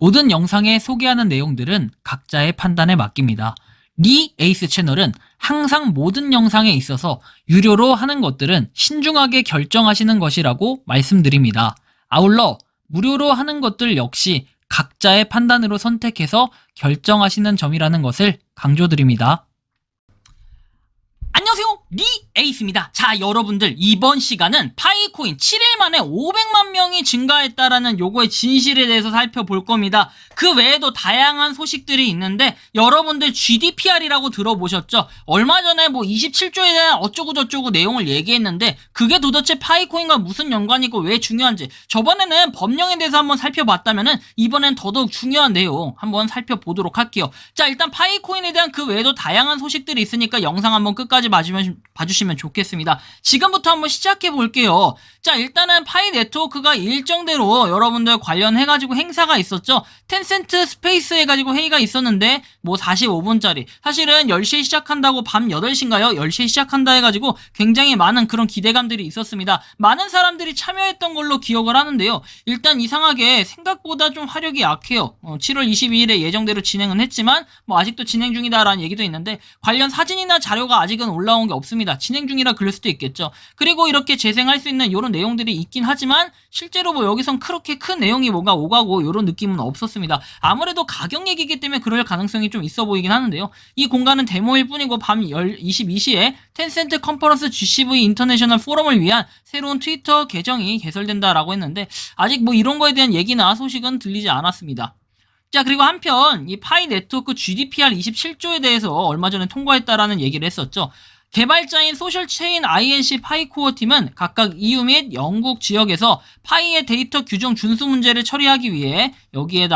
모든 영상에 소개하는 내용들은 각자의 판단에 맡깁니다. 리 에이스 채널은 항상 모든 영상에 있어서 유료로 하는 것들은 신중하게 결정하시는 것이라고 말씀드립니다. 아울러 무료로 하는 것들 역시 각자의 판단으로 선택해서 결정하시는 점이라는 것을 강조드립니다. 안녕하세요, 리 에이스입니다. 자, 여러분들, 이번 시간은 파이코인 7일 만에 500만 명이 증가했다라는 요거의 진실에 대해서 살펴볼 겁니다. 그 외에도 다양한 소식들이 있는데, 여러분들 GDPR이라고 들어보셨죠? 얼마 전에 뭐 27조에 대한 어쩌고저쩌고 내용을 얘기했는데, 그게 도대체 파이코인과 무슨 연관이고 왜 중요한지, 저번에는 법령에 대해서 한번 살펴봤다면은 이번엔 더더욱 중요한 내용 한번 살펴보도록 할게요. 자, 일단 파이코인에 대한 그 외에도 다양한 소식들이 있으니까 영상 한번 끝까지 봐주시면 좋겠습니다. 지금부터 한번 시작해 볼게요. 자, 일단은 파이 네트워크가 일정대로 여러분들 관련해가지고 행사가 있었죠. 텐센트 스페이스 해가지고 회의가 있었는데 뭐 45분짜리, 사실은 10시에 시작한다고 밤 8시인가요? 10시에 시작한다 해가지고 굉장히 많은 그런 기대감들이 있었습니다. 많은 사람들이 참여했던 걸로 기억을 하는데요. 일단 이상하게 생각보다 좀 화력이 약해요. 7월 22일에 예정대로 진행은 했지만 뭐 아직도 진행 중이다라는 얘기도 있는데, 관련 사진이나 자료가 아직은 올라온 게 없습니다. 진행 중이라 그럴 수도 있겠죠. 그리고 이렇게 재생할 수 있는 이런 내용들이 있긴 하지만 실제로 뭐 여기선 그렇게 큰 내용이 뭐가 오가고 이런 느낌은 없었습니다. 아무래도 가격 얘기이기 때문에 그럴 가능성이 좀 있어 보이긴 하는데요. 이 공간은 데모일 뿐이고 밤 22시에 텐센트 컨퍼런스 GCV 인터내셔널 포럼을 위한 새로운 트위터 계정이 개설된다라고 했는데, 아직 뭐 이런 거에 대한 얘기나 소식은 들리지 않았습니다. 자, 그리고 한편 이 파이 네트워크 GDPR 27조에 대해서 얼마 전에 통과했다라는 얘기를 했었죠. 개발자인 소셜체인 INC 파이코어 팀은 각각 EU 및 영국 지역에서 파이의 데이터 규정 준수 문제를 처리하기 위해 여기에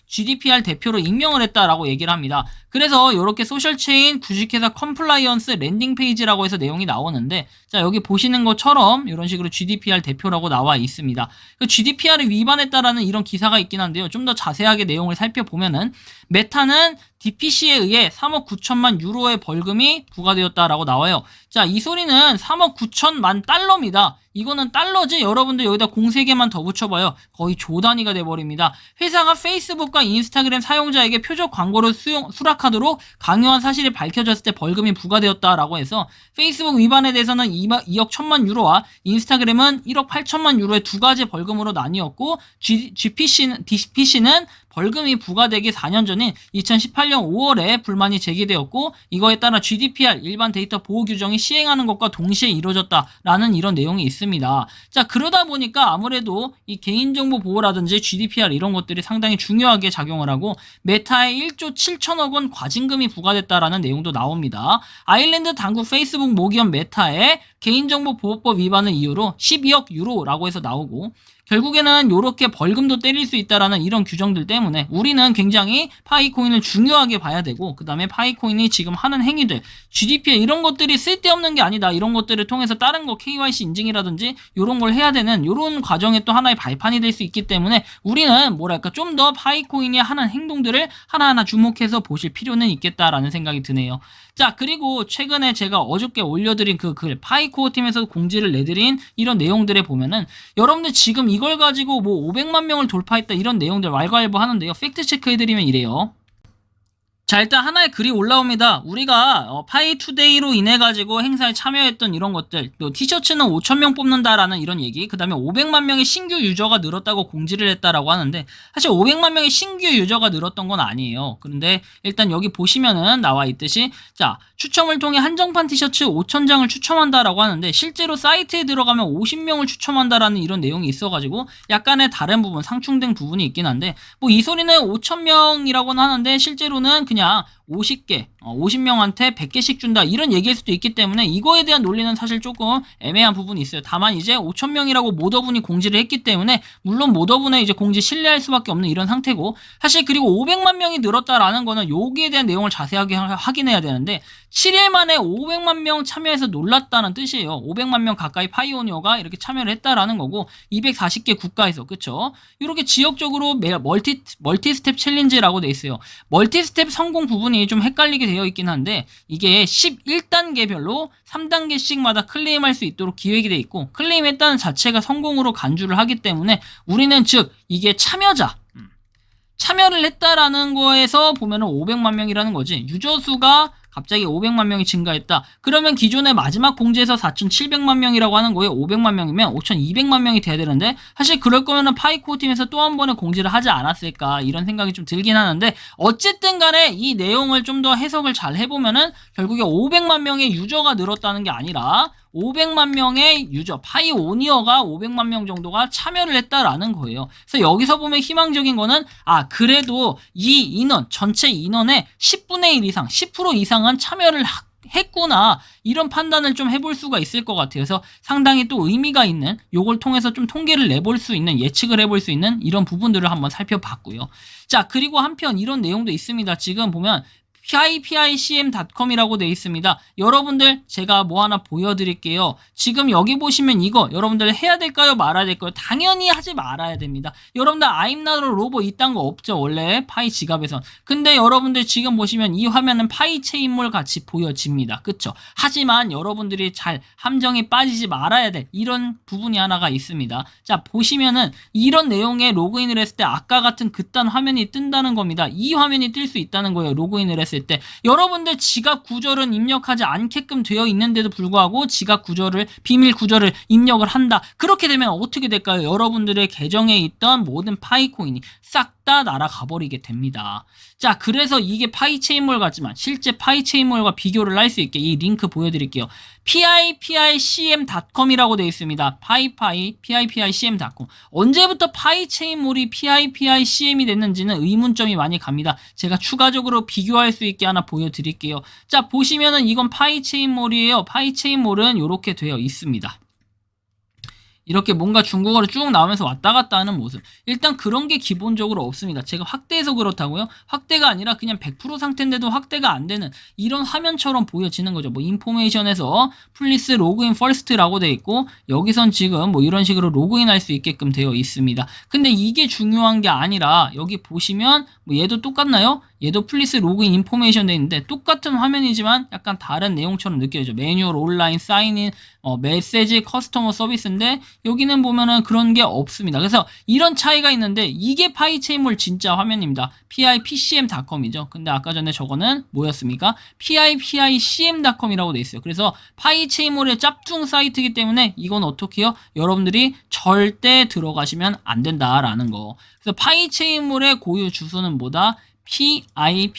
GDPR 대표로 임명을 했다라고 얘기를 합니다. 그래서 이렇게 소셜체인 주식회사 컴플라이언스 랜딩 페이지라고 해서 내용이 나오는데, 자, 여기 보시는 것처럼 이런 식으로 GDPR 대표라고 나와 있습니다. 그 GDPR을 위반했다라는 이런 기사가 있긴 한데요. 좀 더 자세하게 내용을 살펴보면은, 메타는 DPC에 의해 3억 9천만 유로의 벌금이 부과되었다라고 나와요. 자, 이 소리는 3억 9천만 달러입니다. 이거는 달러지? 여러분들 여기다 03개만 더 붙여봐요. 거의 조 단위가 돼버립니다. 회사가 페이스북과 인스타그램 사용자에게 표적 광고를 수락하도록 강요한 사실이 밝혀졌을 때 벌금이 부과되었다라고 해서, 페이스북 위반에 대해서는 2억 1천만 유로와 인스타그램은 1억 8천만 유로의 두 가지 벌금으로 나뉘었고, DPC는 벌금이 부과되기 4년 전인 2018년 5월에 불만이 제기되었고, 이거에 따라 GDPR 일반 데이터 보호 규정이 시행하는 것과 동시에 이루어졌다라는 이런 내용이 있습니다. 자, 그러다 보니까 아무래도 이 개인정보 보호라든지 GDPR 이런 것들이 상당히 중요하게 작용을 하고, 메타에 1조 7천억 원 과징금이 부과됐다라는 내용도 나옵니다. 아일랜드 당국 페이스북 모기업 메타의 개인정보 보호법 위반을 이유로 12억 유로라고 해서 나오고, 결국에는 이렇게 벌금도 때릴 수 있다라는 이런 규정들 때문에 우리는 굉장히 파이코인을 중요하게 봐야 되고, 그 다음에 파이코인이 지금 하는 행위들, GDP에 이런 것들이 쓸데없는 게 아니다, 이런 것들을 통해서 다른 거 KYC 인증이라든지 이런 걸 해야 되는 이런 과정에 또 하나의 발판이 될 수 있기 때문에 우리는 뭐랄까 좀 더 파이코인이 하는 행동들을 하나하나 주목해서 보실 필요는 있겠다라는 생각이 드네요. 자, 그리고 최근에 제가 어저께 올려드린 그 글, 파이코어 팀에서 공지를 내드린 이런 내용들에 보면은, 여러분들 지금 이걸 가지고 뭐 500만 명을 돌파했다 이런 내용들 왈가왈부 하는데요. 팩트 체크 해드리면 이래요. 자, 일단 하나의 글이 올라옵니다. 우리가 파이투데이로 인해가지고 행사에 참여했던 이런 것들, 또 티셔츠는 5,000명 뽑는다라는 이런 얘기, 그 다음에 500만 명의 신규 유저가 늘었다고 공지를 했다라고 하는데, 사실 500만 명의 신규 유저가 늘었던 건 아니에요. 그런데 일단 여기 보시면은 나와 있듯이, 자, 추첨을 통해 한정판 티셔츠 5,000장을 추첨한다라고 하는데, 실제로 사이트에 들어가면 50명을 추첨한다라는 이런 내용이 있어가지고 약간의 다른 부분, 상충된 부분이 있긴 한데, 뭐 이 소리는 5,000명이라고는 하는데 실제로는 그냥 50명한테 100개씩 준다 이런 얘기일 수도 있기 때문에 이거에 대한 논리는 사실 조금 애매한 부분이 있어요. 다만 이제 5,000명이라고 모더분이 공지를 했기 때문에 물론 모더분의 이제 공지 신뢰할 수밖에 없는 이런 상태고, 사실 그리고 500만 명이 늘었다라는 거는 여기에 대한 내용을 자세하게 확인해야 되는데, 7일 만에 500만 명 참여해서 놀랐다는 뜻이에요. 500만 명 가까이 파이오니어가 이렇게 참여를 했다라는 거고, 240개 국가에서, 그쵸? 이렇게 지역적으로 멀티 스텝 챌린지라고 돼 있어요. 멀티 스텝 성공 부분이 좀 헷갈리게 되어 있긴 한데, 이게 11단계별로 3단계씩마다 클레임할 수 있도록 기획이 돼 있고, 클레임했다는 자체가 성공으로 간주를 하기 때문에 우리는 즉 이게 참여자, 참여를 했다라는 거에서 보면은 500만 명이라는 거지. 유저 수가 갑자기 500만 명이 증가했다. 그러면 기존의 마지막 공지에서 4,700만 명이라고 하는 거예요. 500만 명이면 5,200만 명이 돼야 되는데, 사실 그럴 거면은 파이코 팀에서 또 한 번의 공지를 하지 않았을까, 이런 생각이 좀 들긴 하는데, 어쨌든 간에 이 내용을 좀 더 해석을 잘 해보면은 결국에 500만 명의 유저가 늘었다는 게 아니라 500만 명의 유저, 파이오니어가 500만 명 정도가 참여를 했다라는 거예요. 그래서 여기서 보면 희망적인 거는, 그래도 이 인원, 전체 인원의 10분의 1 이상, 10% 이상은 참여를 했구나, 이런 판단을 좀 해볼 수가 있을 것 같아요. 그래서 상당히 또 의미가 있는, 요걸 통해서 좀 통계를 내볼 수 있는, 예측을 해볼 수 있는 이런 부분들을 한번 살펴봤고요. 자, 그리고 한편 이런 내용도 있습니다. 지금 보면 pipicm.com이라고 되어 있습니다. 여러분들 제가 뭐 하나 보여드릴게요. 지금 여기 보시면 이거 여러분들 해야 될까요? 말아야 될까요? 당연히 하지 말아야 됩니다. 여러분들 I'm not a robot 이딴 거 없죠, 원래 파이 지갑에선. 근데 여러분들 지금 보시면 이 화면은 파이 체인몰 같이 보여집니다. 그쵸? 하지만 여러분들이 잘 함정에 빠지지 말아야 될 이런 부분이 하나가 있습니다. 자, 보시면은 이런 내용에 로그인을 했을 때 아까 같은 그딴 화면이 뜬다는 겁니다. 이 화면이 뜰 수 있다는 거예요, 로그인을 했을 때. 여러분들 지갑 구절은 입력하지 않게끔 되어 있는데도 불구하고 지갑 구절을, 비밀 구절을 입력을 한다. 그렇게 되면 어떻게 될까요? 여러분들의 계정에 있던 모든 파이코인이 싹 다 날아가 버리게 됩니다. 자, 그래서 이게 파이체인몰 같지만 실제 파이체인몰과 비교를 할 수 있게 이 링크 보여드릴게요. pipicm.com이라고 되어 있습니다. pipicm.com. 언제부터 파이체인몰이 pipicm이 됐는지는 의문점이 많이 갑니다. 제가 추가적으로 비교할 수 있게 하나 보여드릴게요. 자, 보시면은 이건 파이체인몰이에요. 파이체인몰은 이렇게 되어 있습니다. 이렇게 뭔가 중국어로 쭉 나오면서 왔다 갔다 하는 모습. 일단 그런 게 기본적으로 없습니다. 제가 확대해서 그렇다고요? 확대가 아니라 그냥 100% 상태인데도 확대가 안 되는 이런 화면처럼 보여지는 거죠. 뭐 인포메이션에서 플리스 로그인 퍼스트라고 되어 있고, 여기선 지금 뭐 이런 식으로 로그인 할 수 있게끔 되어 있습니다. 근데 이게 중요한 게 아니라 여기 보시면 뭐 얘도 똑같나요? 얘도 플리스 로그인 인포메이션 돼 있는데 똑같은 화면이지만 약간 다른 내용처럼 느껴지죠. 매뉴얼, 온라인, 사인인, 메시지, 커스터머 서비스인데 여기는 보면은 그런 게 없습니다. 그래서 이런 차이가 있는데 이게 파이체인몰 진짜 화면입니다. pipcm.com이죠. 근데 아까 전에 저거는 뭐였습니까? pipicm.com이라고 돼 있어요. 그래서 파이체인몰의 짭퉁 사이트이기 때문에 이건 어떻게 해요? 여러분들이 절대 들어가시면 안 된다라는 거. 그래서 파이체인몰의 고유 주소는 뭐다?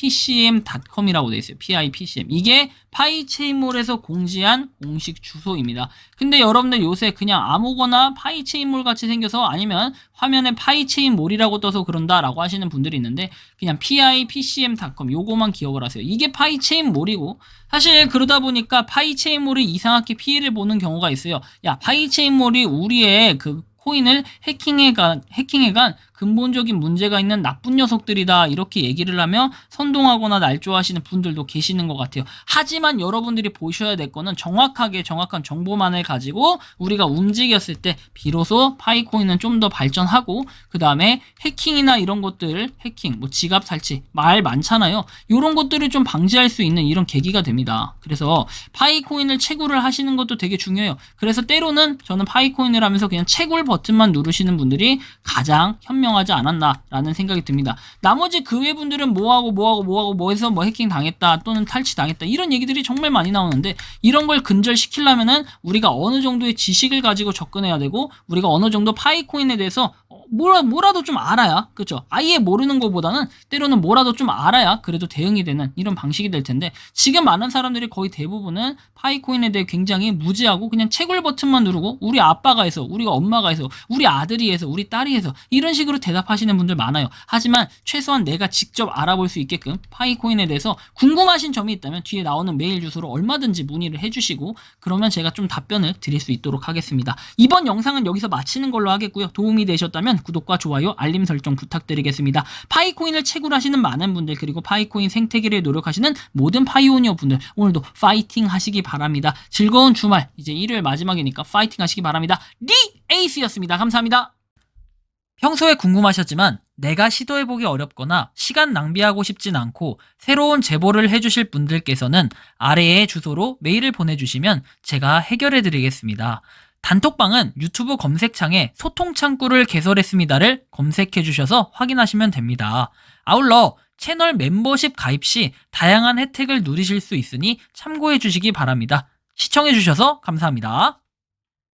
pipcm.com이라고 되어 있어요. pipcm. 이게 파이체인몰에서 공지한 공식 주소입니다. 근데 여러분들 요새 그냥 아무거나 파이체인몰 같이 생겨서, 아니면 화면에 파이체인몰이라고 떠서 그런다라고 하시는 분들이 있는데, 그냥 pipcm.com 요거만 기억을 하세요. 이게 파이체인몰이고, 사실 그러다 보니까 파이체인몰이 이상하게 피해를 보는 경우가 있어요. 야, 파이체인몰이 우리의 그 코인을 해킹해간 근본적인 문제가 있는 나쁜 녀석들이다, 이렇게 얘기를 하며 선동하거나 날조하시는 분들도 계시는 것 같아요. 하지만 여러분들이 보셔야 될 거는 정확한 정보만을 가지고 우리가 움직였을 때 비로소 파이코인은 좀 더 발전하고, 그 다음에 해킹이나 이런 것들, 해킹, 뭐 지갑 탈취 말 많잖아요. 이런 것들을 좀 방지할 수 있는 이런 계기가 됩니다. 그래서 파이코인을 채굴을 하시는 것도 되게 중요해요. 그래서 때로는 저는 파이코인을 하면서 그냥 채굴 버튼만 누르시는 분들이 가장 현명하지 않았나라는 생각이 듭니다. 나머지 그 외 분들은 뭐해서 뭐 해킹 당했다 또는 탈취 당했다 이런 얘기들이 정말 많이 나오는데, 이런 걸 근절시키려면은 우리가 어느 정도의 지식을 가지고 접근해야 되고, 우리가 어느 정도 파이코인에 대해서 뭐라도 좀 알아야, 그렇죠? 아예 모르는 것보다는 때로는 뭐라도 좀 알아야 그래도 대응이 되는 이런 방식이 될 텐데, 지금 많은 사람들이 거의 대부분은 파이코인에 대해 굉장히 무지하고 그냥 채굴 버튼만 누르고 우리 아빠가 해서, 우리가 엄마가 해서, 우리 아들이 해서, 우리 딸이 해서 이런 식으로 대답하시는 분들 많아요. 하지만 최소한 내가 직접 알아볼 수 있게끔 파이코인에 대해서 궁금하신 점이 있다면 뒤에 나오는 메일 주소로 얼마든지 문의를 해주시고, 그러면 제가 좀 답변을 드릴 수 있도록 하겠습니다. 이번 영상은 여기서 마치는 걸로 하겠고요. 도움이 되셨다면 구독과 좋아요, 알림 설정 부탁드리겠습니다. 파이코인을 채굴하시는 많은 분들, 그리고 파이코인 생태계를 노력하시는 모든 파이오니어 분들, 오늘도 파이팅 하시기 바랍니다. 즐거운 주말, 이제 일요일 마지막이니까 파이팅 하시기 바랍니다. 에이스였습니다. 감사합니다. 평소에 궁금하셨지만 내가 시도해보기 어렵거나 시간 낭비하고 싶진 않고 새로운 제보를 해주실 분들께서는 아래의 주소로 메일을 보내주시면 제가 해결해드리겠습니다. 단톡방은 유튜브 검색창에 소통 창구를 개설했습니다를 검색해 주셔서 확인하시면 됩니다. 아울러 채널 멤버십 가입 시 다양한 혜택을 누리실 수 있으니 참고해 주시기 바랍니다. 시청해 주셔서 감사합니다.